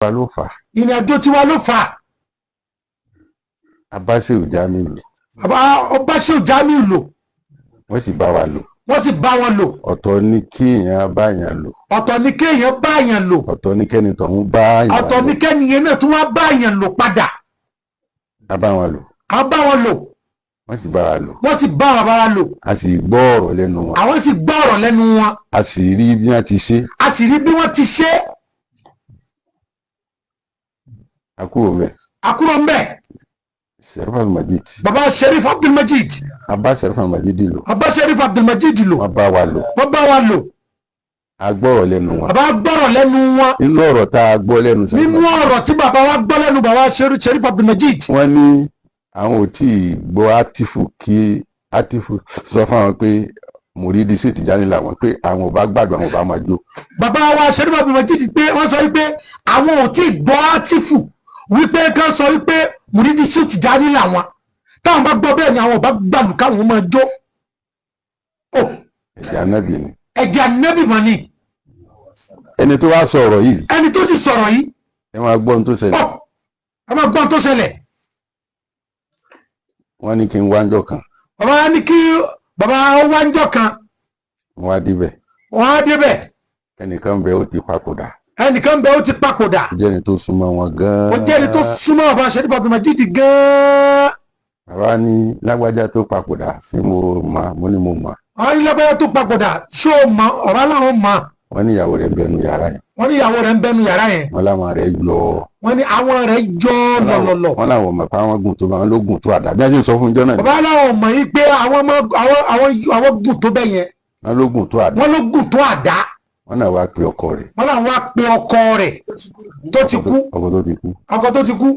wa ló fà. ìrìn àjò tiwa ló fà. abáṣe ò já mi lò. ọba ṣe ò já mi lò. wọ́n sì bá wa lò. wọ́n sì bá wọn lò. ọ̀tọ̀ ni kéèyàn bá yàn lò. ọ̀tọ̀ ni kéèyàn bá yàn lò. ọ̀tọ̀ ni kẹ́ni tọ̀hún bá yàn lò. ọ̀tọ̀ ni kẹ́ni yẹn náà tún wá bá yàn lò padà. a bá wọn lò. a bá wọn lò. wọ́n sì bá wa lò. wọ́n sì bá wa bá wa lò. a sì gbọ́ ọ̀rọ̀ lẹ́nu wọn. àwọn sì gbọ́ ọ̀rọ̀ lẹ́nu wọn. a sì rí bí wọ́n ti ṣe. a sì rí bí wọ́n ti ṣe. a kúrò mẹ́. a kúrò ń bẹ̀. Sherif Abdulmajid. baba Sherif Abdulmajid. a bá Sherif Abdulmajid lò. baba Sherif Abdulmajid lò. wọ́n bá wa lò. wọ́n bá wa lò. a gbọ́ ọ̀rọ̀ lẹ́nu wọn. baba gbọ́rọ̀ lẹ́nu wọn. nínú ọ̀rọ̀ tá a gbọ́ lẹ́nu sẹ́yìn. nínú ọ̀rọ̀ tí baba wa gbọ́ lẹ́nu baba Sherif Abdulmajid. wọ́n ní àwọn ò tí ì gbọ́ átífù kí átífù sọ fáwọn pé mùrídì sí Tìjàní làwọn pé àwọn ò bá gbàdùn àwọn ò bá máa jó. baba wa Sherif Abdulmajid pé wọ́n sọ wípé àwọn ò tí ì gbọ́ átífù wípé kán sọ wípé mùrídì sí Tìjàní làwọn táwọn bá gbọ́ bẹ́ẹ̀ ni àwọn ò bá gbàdùn káwọn máa jó. ẹ̀jẹ̀ anábì ni. ẹ̀jẹ̀ anábì mọ̀ ni. ẹni tó wá sọ ọ̀rọ̀ yìí. ẹni tó sì sọ̀rọ̀ yìí. ẹ máa gbọ́ ohun tó ṣẹlẹ̀. ẹ máa gbọ́ ohun tó ṣẹlẹ̀. wọ́n ní kí n wá ńjọ́ kan. bàbá ní kí bàbá wá ńjọ́ kan. wọ́n á débẹ̀. wọ́n á débẹ̀. ẹnìkan bẹ ó ti papòdà. ẹnìkan bẹ ó ti papòdà. ó jẹ́ ẹni tó súnmọ́ wọn gan-an. ó jẹ́ ẹni tó súnmọ́ bàbá Sherif Abdulmajid gan-an. bàbá ní lágbájá tó papòdà sí mo ní mo mọ̀. àwọn ní lágbájá tó papòdà ṣó o mọ̀ ọ̀rọ̀ aláwọ̀ mọ̀. wọ́n ní ìyàwó rẹ̀ ń bẹnu yàrá yẹn. wọ́n ní ìyàwó rẹ̀ ń bẹnu yàrá yẹn. wọ́n láwọn rẹ̀ yọ. wọ́n ní àwọn rẹ̀ jọ lọ̀lọ̀lọ̀. wọ́n láwọn mọ̀ pé àwọn gùn tó bá wọn ló gùn tó àdá bí wọ́n ṣe sọ fún jọ́nà. bàbá aláwọ̀ mọ̀ yìí pé àwọn gùn tó bẹ́ yẹn. wọ́n ló gùn tó àdá. wọ́n ló gùn tó àdá. wọ́n náà wá pe ọkọ rẹ̀. wọ́n náà wá pe ọkọ rẹ̀ tó ti kú. ọkọ tó ti kú. ọkọ tó ti kú.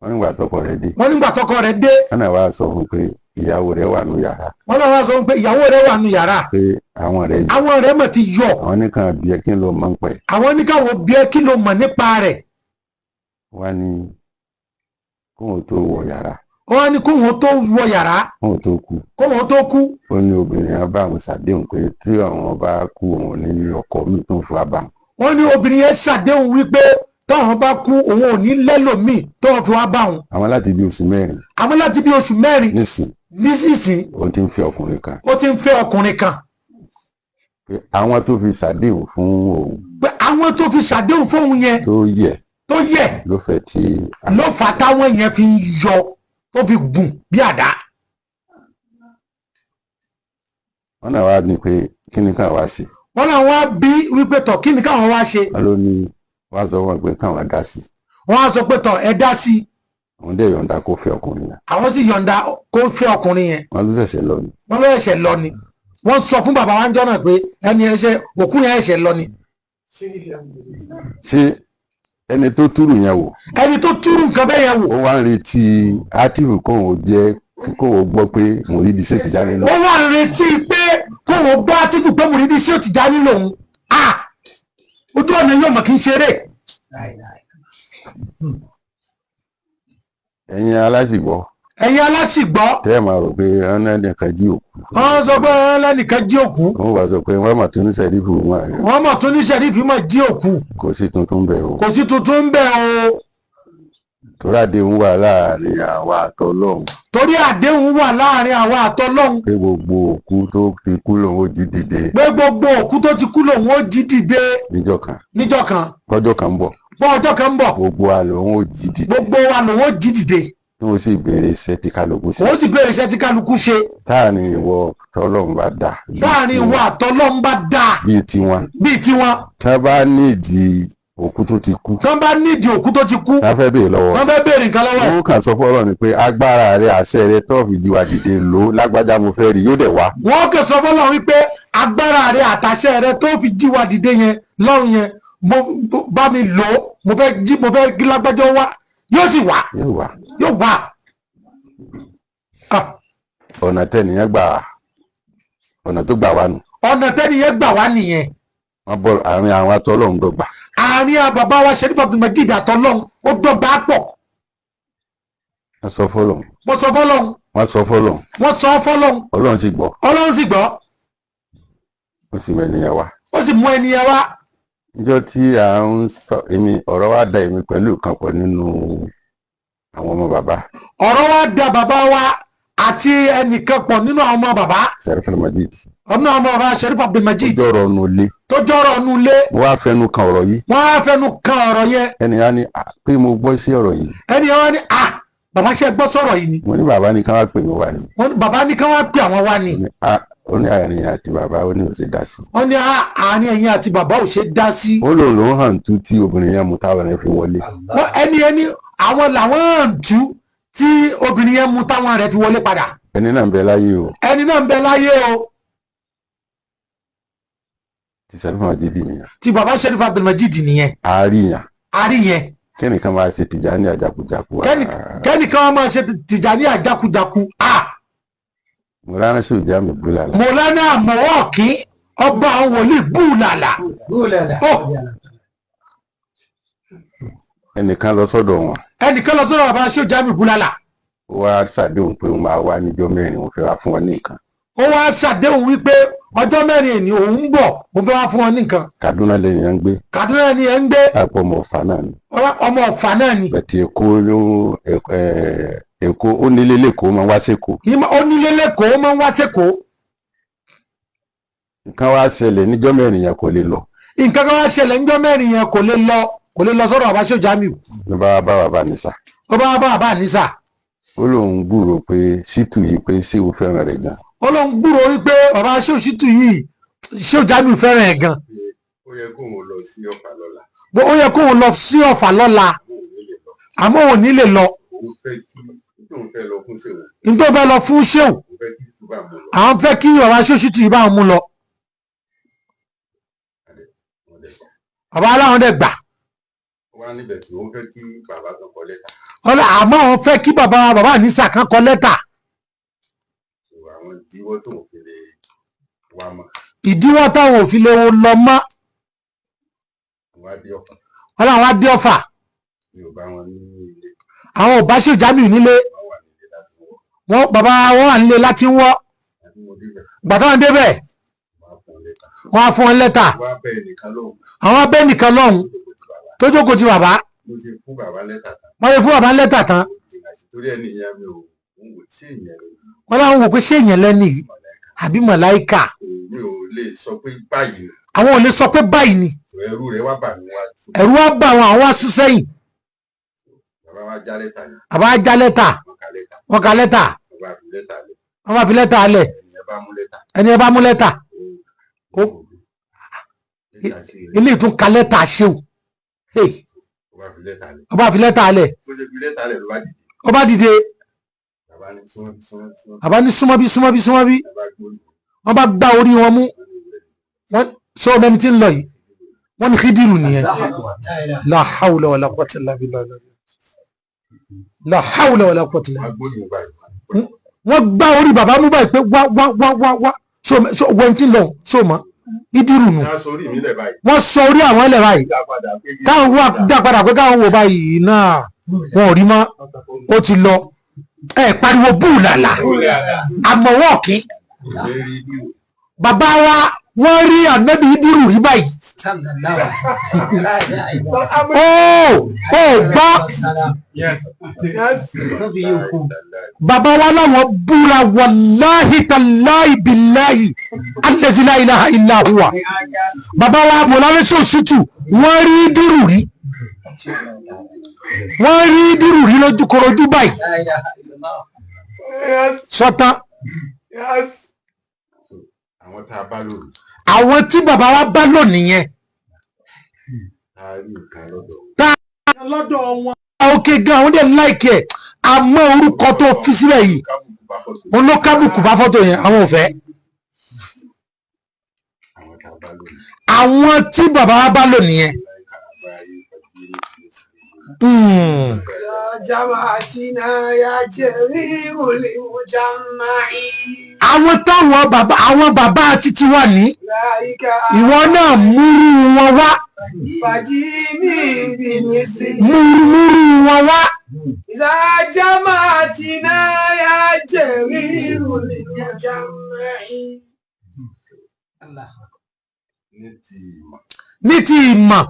wọ́n nígbà tọkọ rẹ̀ dé. wọ́n nígbà tọkọ rẹ̀ dé. wọ́n náà wá sọ fún pé ìyàwó rẹ̀ wà nù yàrá. wọ́n náà wá sọ pé ìyàwó rẹ̀ wà nù yàrá. pé àwọn rẹ̀ yọ. àwọn rẹ̀ mọ̀ ti yọ. àwọn nìkan bí ẹ kí ló mọ̀ ń pẹ́. àwọn ní káwọn bí ẹ kí ló mọ̀ nípa rẹ̀. wọ́n ní kóhun tó wọ yàrá. wọ́n ní kóhun tó wọ yàrá. kóhun tó kú. kóhun tó kú. ó ní obìnrin yẹn bá àwọn ṣàdéhùn pé tí àwọn bá kú òun ní ní ọkọ mi tó ń fa bá wọn. wọ́n ní obìnrin yẹn ṣàdéhùn wípé táwọn bá kú òun ò ní lẹ́lòmíì tó wọ́n fi wá bá wọn. àwọn láti bí oṣù mẹ́rin. àwọn láti bí oṣù mẹ́rin. nísinsìnyí ó ti ń fẹ́ ọkùnrin kan. ó ti ń fẹ́ ọkùnrin kan. pé àwọn tó fi ṣàdéhùn fún òun. pé àwọn tó fi ṣàdéhùn fún òun yẹn. tó yẹ. ló fẹ́ tí. ló fà táwọn yẹn fi ń yọ tó fi gùn bí àdá. wọ́n náà wá ní pé kí ni káwọn wá ṣe. wọ́n náà wá bí wípé tọ̀ kí ni káwọn wá ṣe. wọ́n ló ní wọ́n á sọ wọn pé káwọn dá sí. wọ́n á sọ pé tọ̀ ẹ dá sí. àwọn dẹ̀ yọ̀ǹda kó fẹ́ ọkùnrin yẹn. àwọn sì yọ̀ǹda kó fẹ́ ọkùnrin yẹn. wọ́n ló ṣẹ̀ṣẹ̀ lọ ni. wọ́n ló ṣẹ̀ṣẹ̀ lọ ni. wọ́n sọ fún bàbá wa ń jọ́nà pé ẹni ẹṣẹ òkú yẹn ẹ̀ṣẹ̀ lọ ni. ṣé ẹni tó túrù yẹn wò. ẹni tó túrù nǹkan bẹ́ẹ̀ yẹn wò. ó wá ń retí átífù kóhun gbọ́ pé mùrídì sí Tìjàní lòun. ó wá ń retí pé kóhun gbọ́ átífù pé mùrídì sí Tìjàní lòun. ojú ọ̀nà yóò mọ̀ kí n ṣeré. ẹ̀yin aláṣìgbọ́. ẹ̀yin aláṣìgbọ́. tẹ́ ẹ̀ máa rò pé ẹnìkan jí òkú. wọ́n sọ pé ẹnìkan jí òkú. wọ́n wá sọ pé wọ́n mà tún ní Ṣẹ̀rífù wọn. wọ́n mà tún ní Ṣẹ̀rífù mà jí òkú. kò sí tuntun bẹ́ẹ̀ o. kò sí tuntun bẹ́ẹ̀ o. torí àdéhùn wà láàrin àwa àtọlọ́hun. torí àdéhùn wà láàrin àwa àtọlọ́hun. pé gbogbo òkú tó ti kú lòun ó jí dìde. pé gbogbo òkú tó ti kú lòun ó jí dìde. níjọ́ kan. níjọ́ kan. kọjọ́ kan ń bọ̀. ọjọ́ kan ń bọ̀. gbogbo wa lòun ó jí dìde. gbogbo wa lòun ó jí dìde. tí wọ́n sì béèrè iṣẹ́ tí kálukú ṣe. wọ́n sì béèrè iṣẹ́ tí kálukú ṣe. táàrin ìwọ tọlọ́hun bá dà. táàrin ìwọ àtọlọ́hun bá dà. bíi tiwọn. bíi tiwọn. tí wọ́n bá nídìí òkú tó ti kú. tán bá nídìí òkú tó ti kú. tán fẹ́ béèrè lọ́wọ́. tán fẹ́ béèrè nǹkan lọ́wọ́. wọ́n kàn sọ fọ́lọ́ ni pé agbára rẹ àṣẹ rẹ tó fi jí wa dìde lò lágbájá mo fẹ́ rí yóò dẹ̀ wá. wọ́n kàn sọ fọ́lọ́ wípé agbára rẹ àtàṣẹ rẹ tó fi jí wa dìde yẹn lọ́run yẹn bá mi lò ó mo fẹ́ kí lágbájá wá yóò sì wá. yóò wá. ọ̀nà tẹ́niyẹn gbà ọ̀nà tó gbà wá nù. ọ̀nà tẹ́niyẹn gbà wá nìyẹn. wọ́n bọ̀ àárín àwọn atọ́lọ́hun dọ́gba. àárín bàbá wa Sherif Abdulmajid àtọlọ́hun ó dọ́gba pọ̀. wọ́n sọ fọ́lọ́hun. wọ́n sọ fọ́lọ́hun. wọ́n sọ fọ́lọ́hun. wọ́n sọ fọ́lọ́hun. ọlọ́run sì gbọ́. ọlọ́run sì gbọ́. ó sì mú ẹnìyẹn wá. ó sì mú ẹnìyẹn wá. níjọ́ tí à ń sọ èmi ọ̀rọ̀ wa da èmi pẹ̀lú kan pọ̀ nínú àwọn ọmọ bàbá ọ̀rọ̀ wa da bàbá wa àti ẹnìkan pọ̀ nínú àwọn ọmọ bàbá Sharif Al-Majid ọmọ bàbá Sharif Abdulmajid tó jọ̀rọ̀ nù lé tó jọ̀rọ̀ nù lé mo wá fẹnu kan ọ̀rọ̀ yìí wọ́n á fẹnu kan ọ̀rọ̀ yẹn ẹni á ní pé mo gbọ́ sí ọ̀rọ̀ yìí ẹni yẹn wọ́n ní bàbá ṣe gbọ́ sọ̀rọ̀ yìí ni mo ní bàbá ní ká wá pè mí wá ní bàbá ní ká wá pè àwọn wá ni ó ní àárín àti bàbá ó ní ò ṣe dá sí wọ́n ní àárín ẹ̀yin àti bàbá ò ṣe dá sí ó lòun ló ń hàn tú tí obìnrin yẹn mú táwọn ẹ̀ fi wọlé ẹni àwọn làwọn hàn tú tí obìnrin yẹn mú táwọn rẹ̀ fi wọlé padà ẹni náà ń bẹ láyé o ẹni náà ń bẹ láyé o ti Sharif Al-Majid nìyẹn tí bàbá Sharif Abdulmajid nìyẹn àáríyàn àrí yẹn kẹ́nìkan máa ṣe Tìjàní àjàkújàkú kẹ́nìkan wọn máa ṣe Tìjàní àjàkújàkú mo rárá sí òjá mi búlàlà Mọ̀lánà Mọ̀wọ́ọ̀kí ọba àwọn wòlíì búlàlà ẹnìkan lọ sọ́dọ̀ wọn ẹnìkan lọ sọ́dọ̀ bàbá ṣé òjá mi búlàlà ó wá ṣàdéhùn pé òun máa wá níjọ́ mẹ́rin òun fẹ́ wá fún wọn ní nǹkan ó wá ṣàdéhùn wípé ọjọ́ mẹ́rin ni òun ń bọ̀ òun fẹ́ wá fún wọn ní nǹkan Kaduna lẹ́yìn yẹn ń gbé Kaduna ni ẹ ń gbé àpò ọmọ Ọ̀fà náà ni ọmọ Ọ̀fà náà ni bẹ̀tì Èkó ó nílé lẹ́kọ̀ọ́ máa wá sẹ́kọ̀ọ́ ó nílé lẹ́kọ̀ọ́ ó máa ń wá sẹ́kọ̀ọ́ nǹkan wá ṣẹlẹ̀ níjọ́ mẹ́rin yẹn kò lè lọ nǹkan kan wá ṣẹlẹ̀ níjọ́ mẹ́rin yẹn kò lè lọ sọ́dọ̀ bàbá ṣé òjá mi ló bá bá bàbá nìsà ó bá bàbá nísà ó lóun gbúrò pé Ṣítù yìí pé ṣé o fẹ́ràn rẹ̀ gan ó ló ń gbúrò wípé bàbá ṣé òṣìtú yìí ṣé òjá mi fẹ́ràn ẹ̀ gan ó yẹ kóun lọ sí Ọ̀fà lọ́la ó yẹ kóun lọ sí Ọ̀fà lọ́la àmọ́ òun ní lè lọ òun fẹ́ lọ fún ṣèwọ̀n nítorí bẹ́ẹ̀ lọ fún ṣéwù àwọn fẹ́ kí bàbá ṣé òṣìtú yìí bá wọn mú lọ bàbá aláwọn dẹ̀ gbà wá níbẹ̀ tí wọ́n fẹ́ kí bàbá kan kọ lẹ́tà àmọ́ àwọn fẹ́ kí bàbá nísà kan kọ lẹ́tà àwọn ìdíwọ́ tó ń fi lè wá mọ́ ìdíwọ́ táwọn ò fi lè lọ mọ́ wá dé Ọ̀fà làwọn á dé Ọ̀fà mi ò bá wọn ní ilé àwọn ò bá ṣé òjá mi nílé wọ́n wà nílé láti wọ́ wọn bàbá wọn wà nílé láti ń wọ́ àti mo débẹ̀ gbàtà wọn débẹ̀ wọ́n á fún wọn á fún wọn lẹ́tà lẹ́tà wọ́n á bẹ́ẹ̀ nìkan lóhùn àwọn abẹ́ nìkan lọ́hùn tó jókòó ti bàbá mo ṣe fún bàbá lẹ́tà tán wọ́n lè fún bàbá lẹ́tà tán torí ẹni ìyá mi ò ń wò sí ìyẹn rẹ̀ wọ́n láwọn wò pé ṣé èèyàn lẹ́nu yìí àbí màláìkà mi ò lè sọ pé báyìí ni àwọn ò lè sọ pé báyìí ni ẹrú rẹ̀ wá bà mí wá ẹ̀rù wá bá àwọn wá sún sẹ́yìn bàbá wa já lẹ́tà yẹn bàbá já lẹ́tà wọ́n ka lẹ́tà bàbá fi lẹ́tà lẹ̀ wọ́n bá fi lẹ́tà alẹ̀ ẹnìyẹn bá mú lẹ́tà ẹni ẹ bá mú lẹ́tà ilé ìtún ka lẹ́tà ṣéwù bàbá fi lẹ́tà lẹ̀ wọ́n bá fi lẹ́tà alẹ̀ bó ṣe fi lẹ́tà lẹ̀ ló bá dìde wọ́n bá dìde bàbá ní súnmọ́ bàbá ní súnmọ́ bí bàbá gbórí wọ́n bá gbá orí wọn mú wọ́n ṣé ọmọ ẹni tí ń lọ yìí wọ́n ní Khidiru nìyẹn la hawla wala quwwata illa billah la hawla wala quwwata illa wọ́n gbórí wọn báyìí wọ́n gbá orí bàbá mú báyìí pé wá ṣó wọ́n ti lọ ṣó mọ́ Khidiru nù wọ́n sọ orí àwọn ẹlẹ́ báyìí káwọn wá dá padà pé káwọn wò báyìí náà wọn ò rí mọ́ ó ti lọ ẹ pariwo búùlàlà àmọ́ wọ́ọ̀kì bàbá wa wọ́n rí ànábì Khidiru rí báyìí ó gbọ́ bàbá wa láwọn búra wàláhì tàláhì bìláhì allazi la ilaha illa huwa bàbá wa Mọ̀lánà Ṣé Òṣìtú wọ́n rí Khidiru rí lójúkorojú báyìí sọ́tán àwọn tá a bá lò àwọn tí bàbá wa bá lò nìyẹn tá a rí nǹkan lọ́dọ̀ wọn. òkè gan àwọn dẹ̀ láìkẹ́ àmọ́ orúkọ tó fi sílẹ̀ yìí wọn ló kábùkù bá fọ́tò yẹn àwọn ò fẹ́. àwọn tí bàbá wa bá lò nìyẹn. àwọn táwọn bàbá títí wà ní ìwọ náà múrú wọn wá múrú wọn wá. ní ti ìmọ̀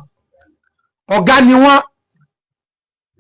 ọ̀gá ni wọ́n